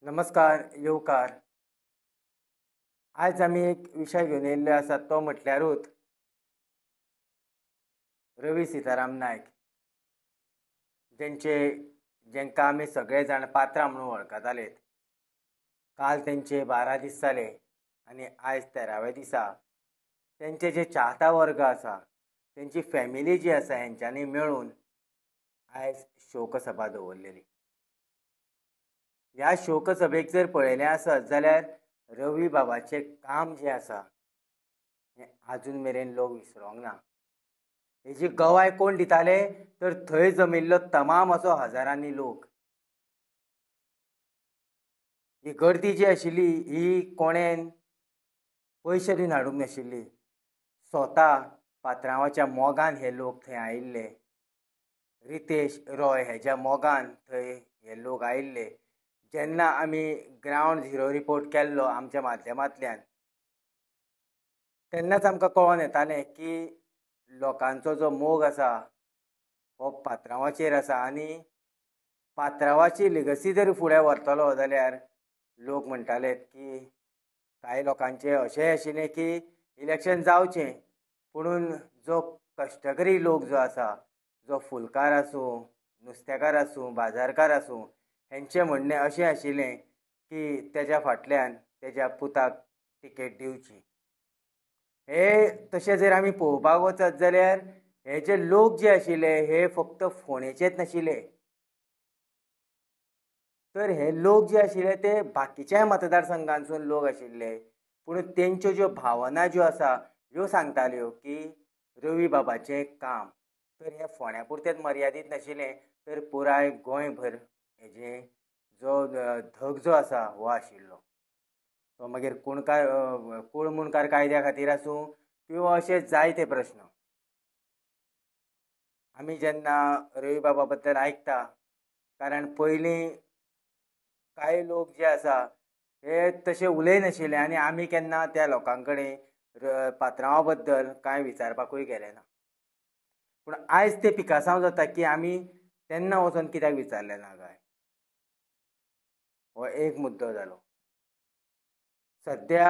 नमस्कार येवकार. आज आमी एक विशय घेवन येयल्ले आसात तो म्हटल्यारूच रवी सीताराम नायक, जेंकां आमी सगळे जाण पात्रां म्हणून वळखताले. काल तेंचे 12 दीस जाले आनी आयज 13व्या दिसा तेंचे जे चाहता वर्ग आसा, तेंची फॅमिली जी आसा, हेंच्यांनी मेळून आयज शोकसभा दवरलेली. ह्या शोकसभेक जर पळयलें आसत जाल्यार रवी बाबाचें काम जें आसा हें आजून मेरेन लोक विसरोंक ना. हेजी गवाय कोण दिताले तर थंय जमिल्लो तमाम असो हजारांनी लोक. ही गर्दी जी आशिल्ली ही कोणेन पयशे दिवन हाडूंक नाशिल्ली. स्वता पात्रांवाच्या मोगान हे लोक थंय आयिल्ले. रितेश रॉय हेज्या मोगान थंय हे लोक आयिल्ले. जेन्ना आमी ग्रावंड झिरो रिपोर्ट केल्लो आमच्या माध्यमांतल्यान, तेन्नाच आमकां कळोन येतालें की लोकांचो जो मोग आसा हो पात्रांवाचेर आसा आनी पात्रांवाची लिगसी जर फुडें व्हरतलो जाल्यार लोक म्हणटाले की कांय लोकांचें अशेंय आशिल्लें की इलेक्शन जावचें, पुणून जो कश्टकरी लोक जो आसा, जो फुलकार आसूं, नुस्तेकार आसूं, बाजारकार आसूं, हेंचें म्हणणें अशें आशिल्लें की तेज्या फाटल्यान तेज्या पुताक तिकेट दिवची. हे तशें जर आमी पळोवपाक वचत जाल्यार हे जे लोक जे आशिल्ले हे फक्त फोंडेचेच नाशिल्ले, तर हे लोक जे आशिल्ले ते बाकीच्याय मतदारसंघांसून लोक आशिल्ले. पूण तेंच्यो ज्यो भावना ज्यो आसा ह्यो सांगताल्यो की रवी बाबाचें काम तर हें फोंड्या पुरतेंच मर्यादीत नाशिल्लें, तर पुराय गोंयभर हेजें जो धग जो आसा हो आशिल्लो. तो मागीर कूळ मुणकार कायद्या खातीर आसूं किंवा अशे जायते प्रश्न. आमी जेन्ना रवी बाबा बद्दल आयकता, कारण पयलीं कांय लोक जे आसा हे तशे उलयनाशिल्ले आनी आमी केन्ना त्या लोकां कडेन पात्रांवा बद्दल कांय विचारपाकूय गेले ना. पूण आयज ते पिकासांव जाता की आमी तेन्ना वचोन कित्याक विचारलें ना काय, हो एक मुद्दो जालो. सद्या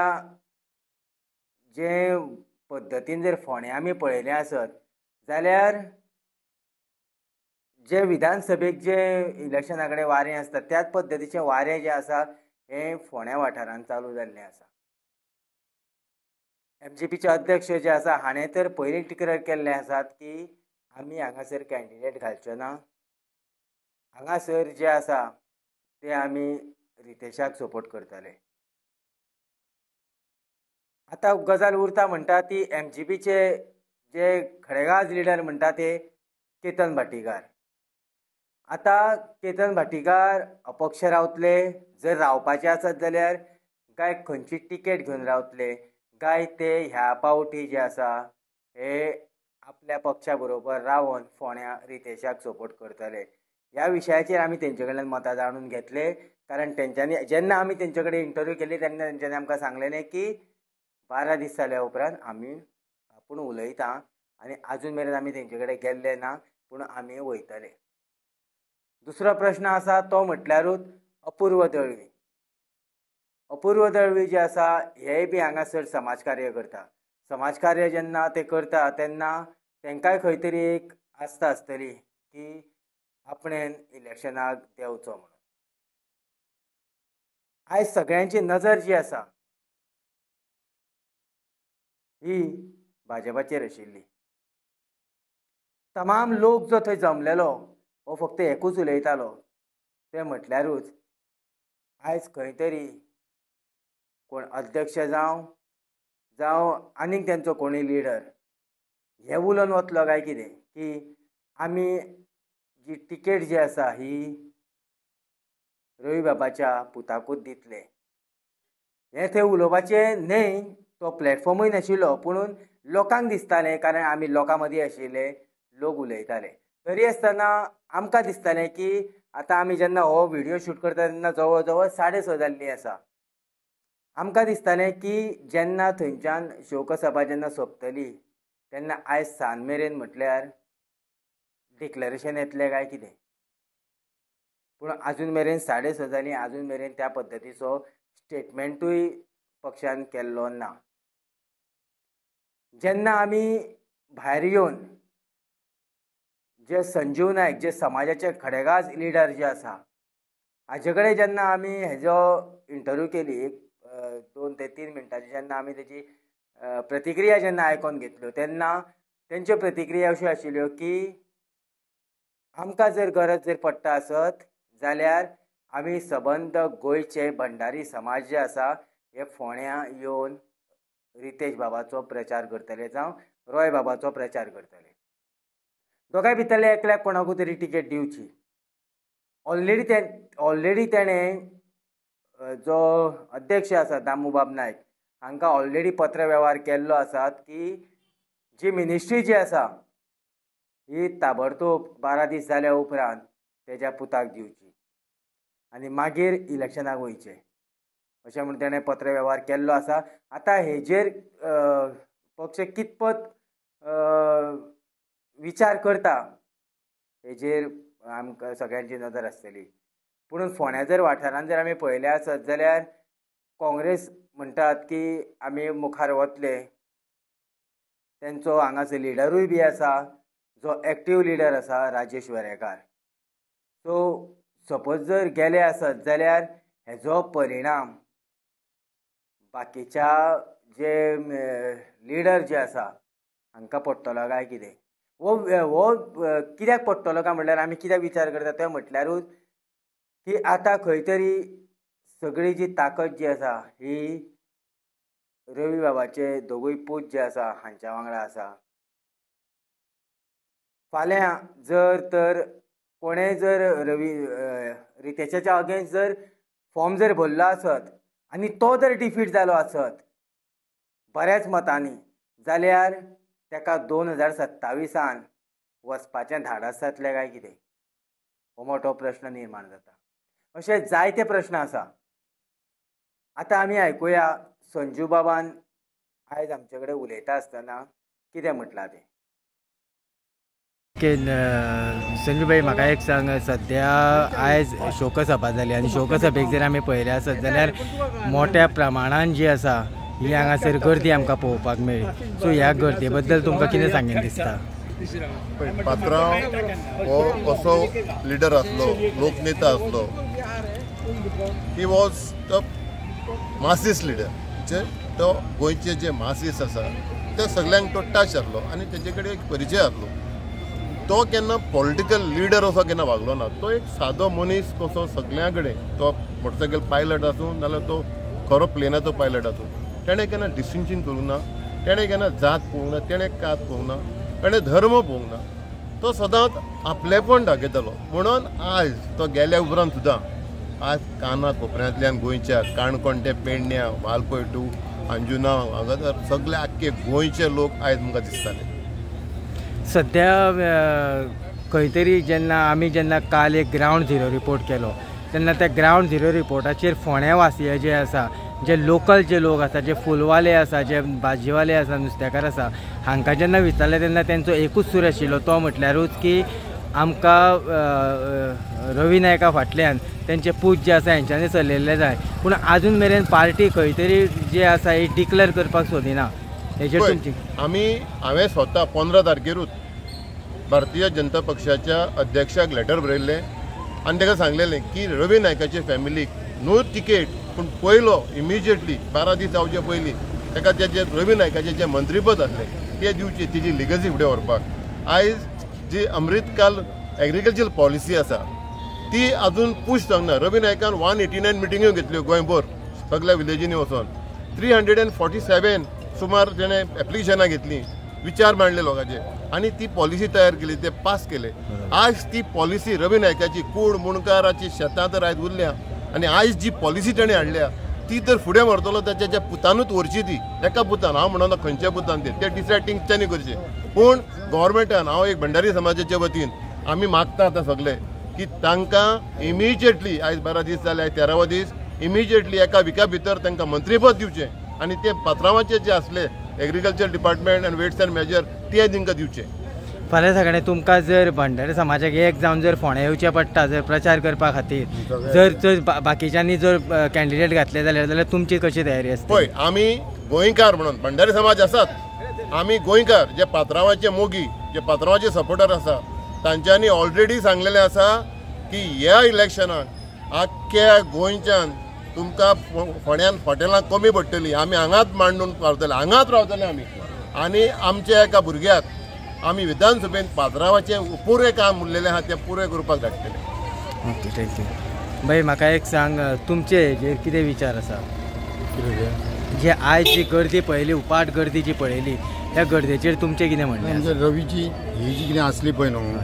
जे पद्दतीन जर फोंड्या आमी पळयलें आसत जाल्यार जे विधानसभेक जे इलेक्शना कडेन वारें आसता त्याच पद्दतीचें वारें जें आसा हें फोंड्या वाठारांत चालू जाल्लें आसा. MGPचे अध्यक्ष जे आसा हाणें तर पयलीं डिक्लेअर केल्लें आसात की आमी हांगासर कॅन्डिडेट घालचे ना. हांगासर जे आसा ते आमी रितेशाक सपोर्ट करतले. आतां गजाल उरता म्हणटा ती MGPचे जे खडेगाज लिडर म्हणटा ते केतन भाटीकार. आतां केतन भाटीकार अपक्ष रावतले, जर रावपाचे आसत जाल्यार काय खंयची टिकेट घेवन रावतले, काय ते ह्या पावटी जे आसा हे आपल्या पक्षा बरोबर रावन फोंड्या रितेशाक सपोर्ट करतले. ह्या विशयाचेर आमी तेंचे कडल्यान मतां जाणून घेतले, कारण तेंच्यांनी जेन्ना आमी तेंचे कडेन इंटरव्यू केली तेन्ना तेंच्यांनी आमकां सांगलेलें की 12 दीस जाल्या उपरांत आपूण उलयता आनी आजून मेरेन आमी तेंचे कडेन गेल्ले ना, पूण आमी वयतले. दुसरो प्रश्न आसा तो म्हटल्यारूच अपूर्व दळवी. अपूर्व दळवी जे आसा हेय बी हांगासर समाजकार्य करता. समाजकार्य जेन्ना ते करता तेन्ना तेंकाय खंय तरी एक आस्त आसतली की आपणेन इलेक्शनाक देंवचो म्हणून. आयज सगळ्यांची नजर जी आसा ही भाजपाचेर आशिल्ली. तमाम लोक जो थंय जमलेलो हो फक्त एकूच उलयतालो, तें म्हटल्यारूच आयज खंय तरी कोण अध्यक्ष जावं आनीक तेंचो कोणूय लिडर हे उलोवन वतलो काय कितें की आमी जी टिकेट जी आसा ही रवी बाबाच्या पुताकूच दितले. हें थंय उलोवपाचें न्हय, तो प्लॅटफॉर्मूय नाशिल्लो, पुणून लोकांक दिसतालें कारण आमी लोकां मदीं आशिल्ले, लोक उलयताले. तरी आसतना आमकां दिसतालें की आतां आमी जेन्ना हो व्हिडियो शूट करता तेन्ना जवळ जवळ 6:30 जाल्लीं आसा. आमकां दिसतालें की जेन्ना थंयच्यान शोकसभा जेन्ना सोंपतली तेन्ना आयज सान मेरेन म्हटल्यार डिक्लेरेशन येतलें काय कितें. पूण अजून मेरेन 6:30 जालीं, अजून मेरेन त्या पद्दतीचो स्टेटमेंटूय पक्षान केल्लो ना. जेन्ना आमी भायर येवन जे संजीव नायक जे समाजाचे खडेगाज लिडर जे आसा हाजे कडेन जेन्ना आमी हेजो इंटरव्यू केली 2 ते 3 मिनटांची, जेन्ना आमी तेजी प्रतिक्रिया जेन्ना आयकोन घेतल्यो तेन्ना तेंच्यो प्रतिक्रिया अश्यो आशिल्ल्यो की आमकां जर गरज जर पडटा आसत जाल्यार आमी सबंद गोंयचे भंडारी समाज जे आसा हे फोंड्या येवन रितेश बाबाचो प्रचार करतले जावं रॉय बाबाचो प्रचार करतले. दोगांय भितरले एकल्याक कोणाकूय तरी टिकेट दिवची. ऑलरेडी तेणें जो अध्यक्ष आसा दामूबाब नायक हांकां ऑलरेडी पत्र वेव्हार केल्लो आसात की जी मिनिस्ट्री जी आसा ही ताबडतोब 12 दीस जाल्या उपरांत तेज्या पुताक दिवची आनी मागीर इलेक्शनाक वयचें अशें म्हूण तेणें पत्र वेव्हार केल्लो आसा. आतां हेजेर पक्ष कितपत विचार करता हेजेर आमकां सगळ्यांची नदर आसतली. पूण फोंड्या जर वाठारांत जर आमी पळयलें आसत जाल्यार काँग्रेस म्हणटात की आमी मुखार वतले. तेंचो हांगासर लिडरूय बी आसा जो एक्टीव लिडर आसा राजेश वेरेकार. सो सपोज जर गेले आसत जाल्यार हेजो परिणाम बाकीच्या जे लिडर जे आसा हांकां पडटलो काय कितें वो कित्याक पडटलो काय म्हणल्यार आमी कित्याक विचार करता तें म्हटल्यारूच की आतां खंय तरी सगळी जी ताकद जी आसा ही रवी बाबाचे दोगूय पूत जे आसा हांच्या वांगडा आसा. फाल्यां जर तर कोणें जर रितेशाच्या अगेन्स्ट जर फॉर्म जर भरलो आसत आनी तो जर डिफीट जालो आसत बऱ्याच मतांनी जाल्यार तेका 2027 वचपाचें धाडस जातलें काय कितें हो मोठो प्रश्न निर्माण जाता. अशे जायते प्रश्न आसा. आतां आमी आयकुया संजू बाबान आयज आमचे कडेन उलयता आसतना कितें म्हटलां तें. संजू भाई म्हाका एक सांग, सद्या आयज शोकसभा जाली आनी शोकसभेक जर आमी पळयलें आसत जाल्यार मोठ्या प्रमाणान जी आसा ही हांगासर गर्दी आमकां पळोवपाक मेळ्ळी. सो ह्या गर्दे बद्दल तुमकां कितें सांगेन दिसता? पात्रांव हो असो लिडर आसलो, लोकनेता आसलो. He was the masses leader. जे तो गोंयचे जे मासीस आसा ते सगळ्यांक तो टच आसलो आनी तेजे कडेन एक परिचय आसलो. तो केन्ना पॉलिटिकल लिडर असो केन्ना वागलो ना. तो एक सादो मनीस कसो सगळ्यां कडेन, तो मोटरसायकल पायलट आसूं नाल्यार तो खरो प्लेनाचो पायलट आसूं, तेणें केन्ना डिस्टिंक्शन करूं ना. तेणें केन्ना जात पळोवंक ना, तेणें कात पळोवंक ना, ताणें धर्म पळोवंक ना. तो सदांच आपलेपण दाखयतालो. म्हणून आयज तो गेल्या उपरांत सुद्दां आज काना कोपऱ्यांतल्यान गोंयच्या काणकोण ते पेडण्या, वालपयटू, अंजुना हांगासर सगळे आख्खे गोंयचे लोक आयज म्हाका दिसताले. सद्या खंय तरी जेन्ना काल एक ग्रावंड झिरो रिपोर्ट केलो तेन्ना त्या ग्रावंड झिरो रिपोर्टाचेर फोंड्या वासिये जे आसा, जे लोकल जे लोक आसा, जे फुलवाले आसा, जे भाजीवाले आसा, नुस्तेकार आसा, हांकां जेन्ना विचारलें तेन्ना तेंचो एकूच सूर आशिल्लो तो म्हटल्यारूच की आमकां रवी नायका फाटल्यान तेंचे पूत जे आसा हेंच्यांनी चलयल्ले जाय. पूण आजून मेरेन पार्टी खंय तरी जे आसा ही डिक्लेअर करपाक सोदिना. हेजेर तुमची हांवें स्वता 15 तारखेरूच भारतीय जनता पक्षाच्या अध्यक्षाक लेटर बरयल्लें आनी ताका सांगलेलें की रवी नायकाचे फॅमिलीक नो तिकेट, पूण पयलो इमिजिएटली 12 दीस जावचे पयलीं ताका तेजे रवी नायकाचे जे मंत्रीपद आसलें ते दिवचे, तेजी लिगसी फुडें व्हरपाक. आयज जी अमृतकाल एग्रीकल्चर पॉलिसी आसा ती अजून पुश जावना. रवी नायकान 189 मिटिंग्यो घेतल्यो गोंयभर सगळ्या विलेजींनी वचून. 347 सुमार तेणें एप्लिकेशनां घेतलीं, विचार मांडले लोकांचे आनी ती पॉलिसी तयार केली, ते पास केले. आज ती पॉलिसी रवी नायकाची कूड मुणकाराची शेतां तर आयज उरल्या आनी आयज जी पॉलिसी ताणें हाडल्या ती तर फुडें व्हरतलो ताच्या पुतानूच व्हरची. ती एका पुतान, हांव म्हणना खंयच्या पुतान ते डिसायडींग तेणी करचें. पूण गव्हर्मेंटान, हांव एक भंडारी समाजाच्या वतीन आमी मागता आतां सगळे की तांकां इमिजिएटली आयज 12 दीस जाले, 13वो दीस इमिजिएटली एका विका भितर तांकां मंत्रीपद दिवचें आनी ते पात्रांवाचे जे आसले एग्रीकल्चर डिपार्टमेंट आनी वेट्स एंड मेजर ते तांकां दिवचे. फाल्यां सकाळीं तुमकां जर भंडारी समाजाक एक जावन जर फोंड्या येवचें पडटा जर प्रचार करपा खातीर जर बाकीच्यांनी जर कॅन्डिडेट घातले जाल्यार तुमची कशी तयारी आसता? पळय, आमी गोंयकार म्हणून भंडारी समाज आसात, आमी गोंयकार जे पात्रांवाचे मोगी जे पात्रांवाचे सपोर्टर आसा तांच्यांनी ऑलरेडी सांगलेलें आसा की ह्या इलेक्शनाक आख्ख्या गोंयच्यान तुमकां फोंड्यान हॉटेलां कमी पडटलीं, आमी हांगाच मांडून रावतले, हांगाच रावतले आमी, आनी आमच्या एका भुरग्याक आमी विधानसभेन पात्रांवाचें पुरें काम उरलेलें आहा तें पुरें करपाक धाडटले. Okay, thank you. बाई म्हाका एक सांग, तुमचे हेजेर कितें विचार आसा? जे आयज जी गर्दी पळयली, उपाट गर्दी जी पळयली, त्या गर्देचेर तुमचें कितें म्हणणें आसा? रवीची ही जी कितें आसली पळय न्हू,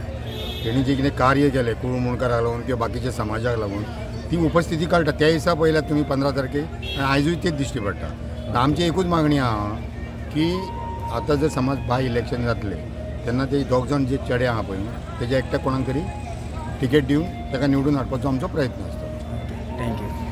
तेणी जे कितें कार्य केलें कुळू मुणकाराक लागून किंवा बाकीच्या समाजाक लागून ती उपस्थिती कळटा. त्या दिसा पळयल्यार तुमी 15 तारखेक आनी आयजूय तेच दिश्टी पडटा. आमची एकूच मागणी आहा की आतां जर समज बाय इलेक्शन जातलें तेन्ना ते दोग जाण जे चेडे आहा पळय तेजे एकट्या कोणाक तरी तिकेट दिवन ताका निवडून हाडपाचो आमचो प्रयत्न आसता. थँक्यू.